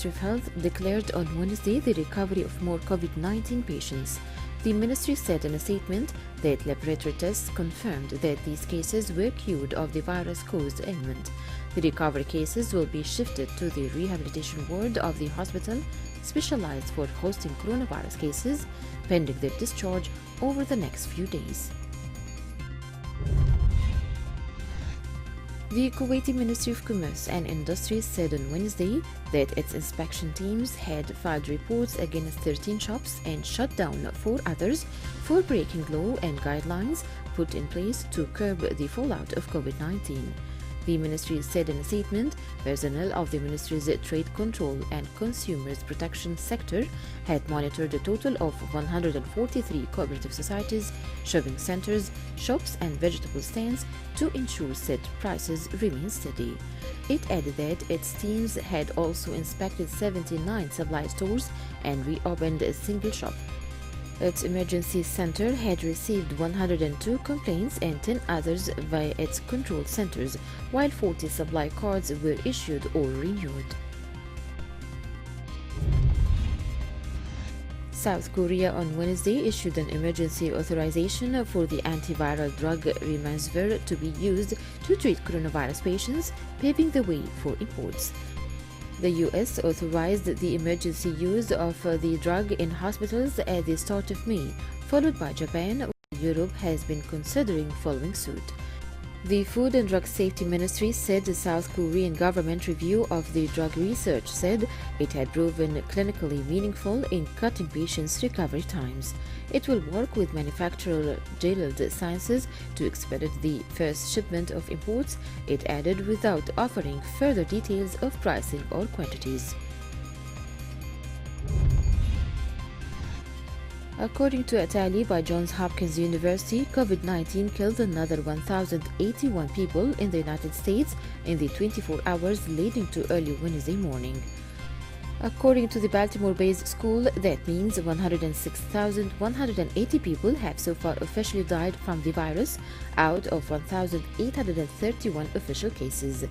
Ministry of Health declared on Wednesday the recovery of more COVID-19 patients. The ministry said in a statement that laboratory tests confirmed that these cases were cured of the virus-caused ailment. The recovery cases will be shifted to the rehabilitation ward of the hospital, specialized for hosting coronavirus cases, pending their discharge over the next few days. The Kuwaiti Ministry of Commerce and Industry said on Wednesday that its inspection teams had filed reports against 13 shops and shut down 4 others for breaking law and guidelines put in place to curb the fallout of COVID-19. The ministry said in a statement, personnel of the ministry's Trade Control and Consumers Protection sector had monitored a total of 143 cooperative societies, shopping centers, shops and vegetable stands to ensure said prices remain steady. It added that its teams had also inspected 79 supply stores and reopened a single shop. Its emergency center had received 102 complaints and 10 others via its control centers, while 40 supply cards were issued or renewed. South Korea on Wednesday issued an emergency authorization for the antiviral drug Remdesivir to be used to treat coronavirus patients, paving the way for imports. The U.S. authorized the emergency use of the drug in hospitals at the start of May, followed by Japan, while Europe has been considering following suit. The Food and Drug Safety Ministry said the South Korean government review of the drug research said it had proven clinically meaningful in cutting patients' recovery times. It will work with manufacturer Gilead Sciences to expedite the first shipment of imports, it added, without offering further details of pricing or quantities. According to a tally by Johns Hopkins University, COVID-19 killed another 1,081 people in the United States in the 24 hours leading to early Wednesday morning. According to the Baltimore-based school, that means 106,180 people have so far officially died from the virus out of 1,831 official cases.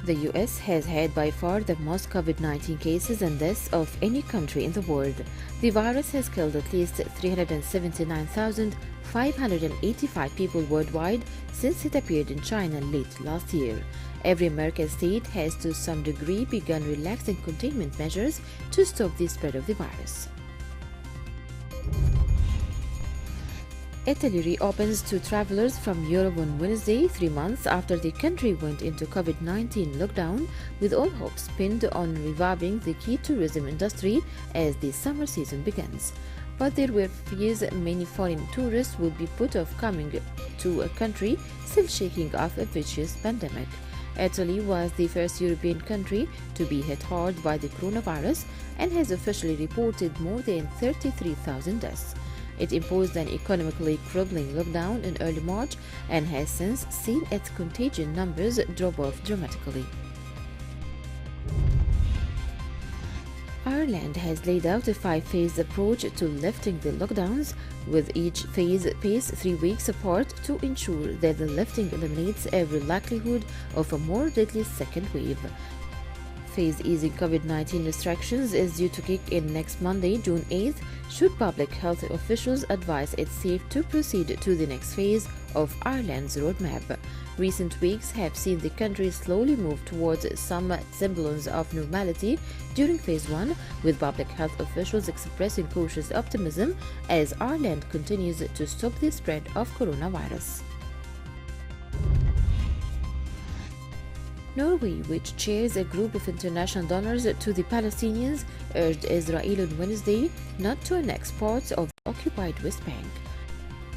The U.S. has had by far the most COVID-19 cases and deaths of any country in the world. The virus has killed at least 379,585 people worldwide since it appeared in China late last year. Every American state has to some degree begun relaxing containment measures to stop the spread of the virus. Italy reopens to travelers from Europe on Wednesday, 3 months after the country went into COVID-19 lockdown, with all hopes pinned on reviving the key tourism industry as the summer season begins. But there were fears many foreign tourists would be put off coming to a country still shaking off a vicious pandemic. Italy was the first European country to be hit hard by the coronavirus and has officially reported more than 33,000 deaths. It imposed an economically crippling lockdown in early March and has since seen its contagion numbers drop off dramatically. Ireland has laid out a 5-phase approach to lifting the lockdowns, with each phase paced 3 weeks apart to ensure that the lifting eliminates every likelihood of a more deadly second wave. Phase easing COVID-19 restrictions is due to kick in next Monday, June 8th, should public health officials advise it's safe to proceed to the next phase of Ireland's roadmap. Recent weeks have seen the country slowly move towards some semblance of normality during Phase 1, with public health officials expressing cautious optimism as Ireland continues to stop the spread of coronavirus. Norway, which chairs a group of international donors to the Palestinians, urged Israel on Wednesday not to annex parts of the occupied West Bank.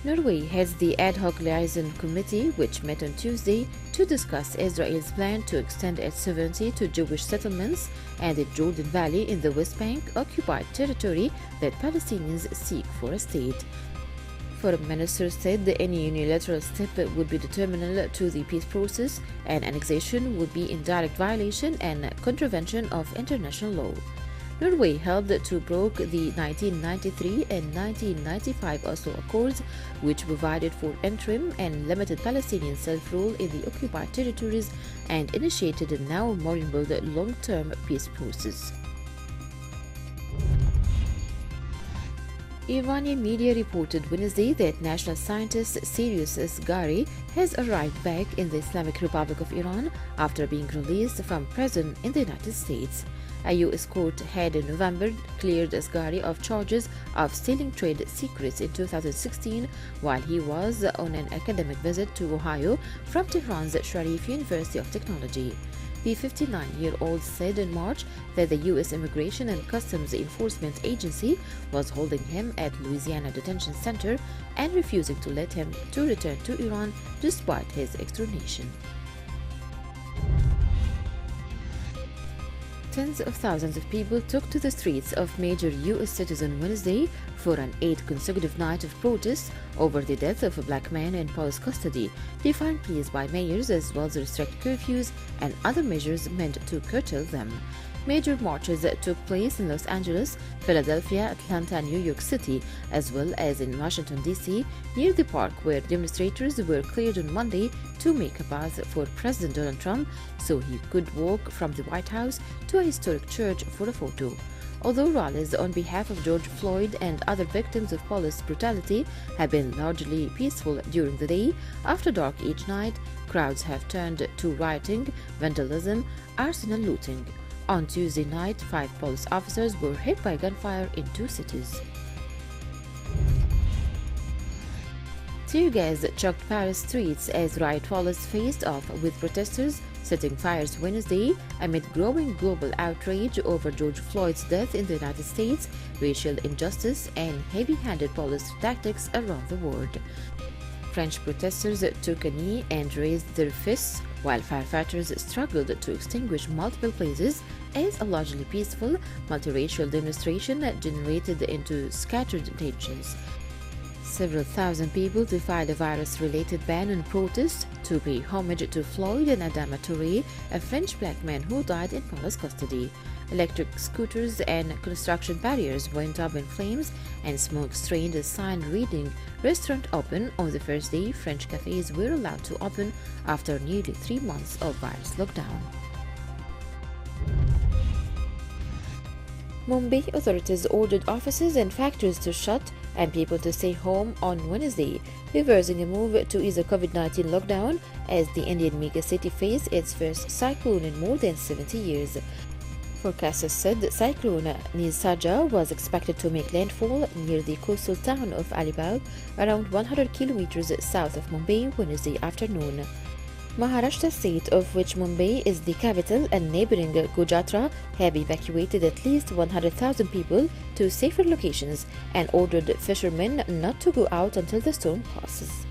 Norway heads the Ad Hoc Liaison Committee, which met on Tuesday to discuss Israel's plan to extend its sovereignty to Jewish settlements and the Jordan Valley in the West Bank, occupied territory that Palestinians seek for a state. Foreign ministers said that any unilateral step would be detrimental to the peace process, and annexation would be in direct violation and contravention of international law. Norway helped to broke the 1993 and 1995 Oslo Accords, which provided for interim and limited Palestinian self-rule in the occupied territories and initiated a now moribund long-term peace process. Iranian media reported Wednesday that national scientist Sirius Asghari has arrived back in the Islamic Republic of Iran after being released from prison in the United States. A U.S. court had in November cleared Asghari of charges of stealing trade secrets in 2016 while he was on an academic visit to Ohio from Tehran's Sharif University of Technology. The 59-year-old said in March that the U.S. Immigration and Customs Enforcement Agency was holding him at Louisiana Detention Center and refusing to let him to return to Iran despite his extradition. Tens of thousands of people took to the streets of major U.S. cities on Wednesday for an 8th consecutive night of protests over the death of a black man in police custody, defined pleas by mayors as well as restrict curfews and other measures meant to curtail them. Major marches took place in Los Angeles, Philadelphia, Atlanta, and New York City, as well as in Washington, D.C., near the park where demonstrators were cleared on Monday to make a path for President Donald Trump so he could walk from the White House to a historic church for a photo. Although rallies on behalf of George Floyd and other victims of police brutality have been largely peaceful during the day, after dark each night, crowds have turned to rioting, vandalism, arson, and looting. On Tuesday night, 5 police officers were hit by gunfire in 2 cities. Tear gas choked Paris streets as riot police faced off with protesters setting fires Wednesday amid growing global outrage over George Floyd's death in the United States, racial injustice, and heavy-handed police tactics around the world. French protesters took a knee and raised their fists, while firefighters struggled to extinguish multiple blazes as a largely peaceful, multiracial demonstration generated into scattered tensions. Several thousand people defied a virus-related ban on protests to pay homage to Floyd and Adama Traoré, a French black man who died in police custody. Electric scooters and construction barriers went up in flames, and smoke strained a sign reading "Restaurant open" on the first day French cafes were allowed to open after nearly 3 months of virus lockdown. Mumbai authorities ordered offices and factories to shut and people to stay home on Wednesday, reversing a move to ease the COVID-19 lockdown as the Indian megacity faced its first cyclone in more than 70 years. Forecasters said the cyclone Nisarga was expected to make landfall near the coastal town of Alibag, around 100 kilometers south of Mumbai, Wednesday afternoon. Maharashtra state, of which Mumbai is the capital, and neighboring Gujarat have evacuated at least 100,000 people to safer locations and ordered fishermen not to go out until the storm passes.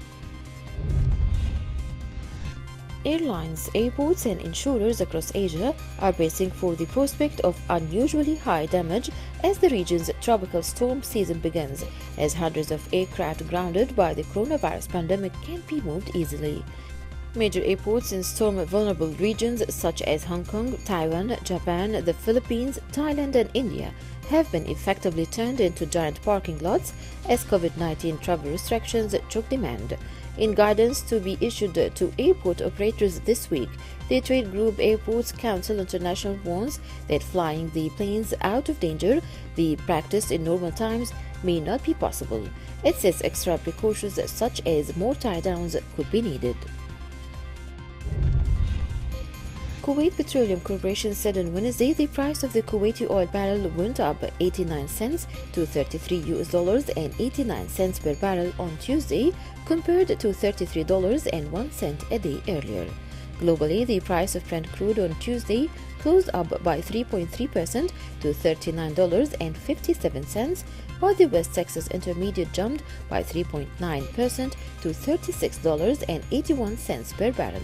Airlines, airports, and insurers across Asia are bracing for the prospect of unusually high damage as the region's tropical storm season begins, as hundreds of aircraft grounded by the coronavirus pandemic can't be moved easily. Major airports in storm-vulnerable regions such as Hong Kong, Taiwan, Japan, the Philippines, Thailand, and India have been effectively turned into giant parking lots as COVID-19 travel restrictions choke demand. In guidance to be issued to airport operators this week, the trade group Airports Council International warns that flying the planes out of danger, the practice in normal times, may not be possible. It says extra precautions such as more tie-downs could be needed. Kuwait Petroleum Corporation said on Wednesday the price of the Kuwaiti oil barrel went up 89 cents to $33.89 per barrel on Tuesday, compared to $33.01 a day earlier. Globally, the price of Brent crude on Tuesday closed up by 3.3% to $39.57, while the West Texas Intermediate jumped by 3.9% to $36.81 per barrel.